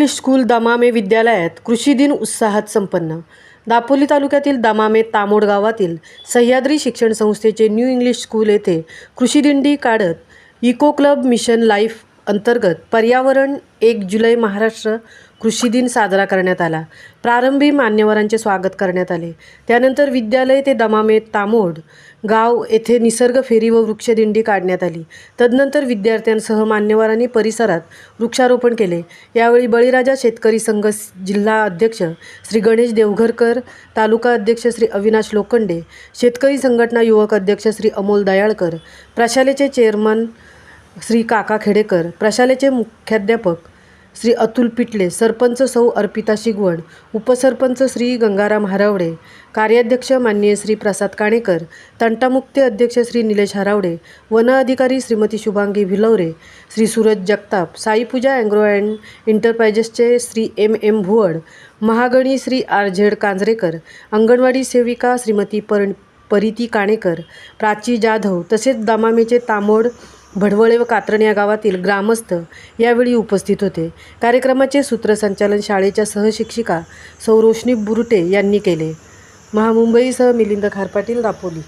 English school दमामे विद्यालयात कृषी दिन उत्साहात संपन्न। दापोली तालुक्यातील दमामे तामोड गावातील सह्याद्री शिक्षण संस्थेचे न्यू इंग्लिश स्कूल येथे कृषी दिंडी काढत इको क्लब मिशन लाईफ अंतर्गत पर्यावरण 1 जुलै महाराष्ट्र कृषी दिन साजरा करण्यात आला। प्रारंभी मान्यवरांचे स्वागत करण्यात आले। त्यानंतर विद्यालय ते दमामे तामोड गाव येथे निसर्ग फेरी व वृक्षदिंडी काढण्यात आली। तदनंतर विद्यार्थ्यांसह मान्यवरांनी परिसरात वृक्षारोपण केले। यावेळी बळीराजा शेतकरी संघ जिल्हा अध्यक्ष श्री गणेश देवघरकर, तालुका अध्यक्ष श्री अविनाश लोखंडे, शेतकरी संघटना युवक अध्यक्ष श्री अमोल दयाळकर, प्रशालेचे चेअरमन श्री काका खेडेकर, प्रशालेचे मुख्याध्यापक श्री अतुल पिटले, सरपंच सौ अर्पिता शिगवण, उपसरपंच श्री गंगाराम हरावडे, कार्याध्यक्ष माननीय श्री प्रसाद काणेकर, तंटामुक्ती अध्यक्ष श्री निलेश हरावडे, वन अधिकारी श्रीमती शुभांगी भिलवरे, श्री सूरज जगताप, साईपूजा ॲग्रो अँड एंटरप्राइजेसचे श्री एम भुवड, महागणी श्री RZ कांजरेकर, अंगणवाडी सेविका श्रीमती परिती काणेकर, प्राची जाधव तसेच दमामेचे तामोड, भडवळे व कात्रण या गावातील ग्रामस्थ यावेळी उपस्थित होते। कार्यक्रमाचे सूत्रसंचालन शाळेच्या सहशिक्षिका सौ रोशनी बुरुटे यांनी केले। महामुंबईसह मिलिंद खारपाटील, दापोली।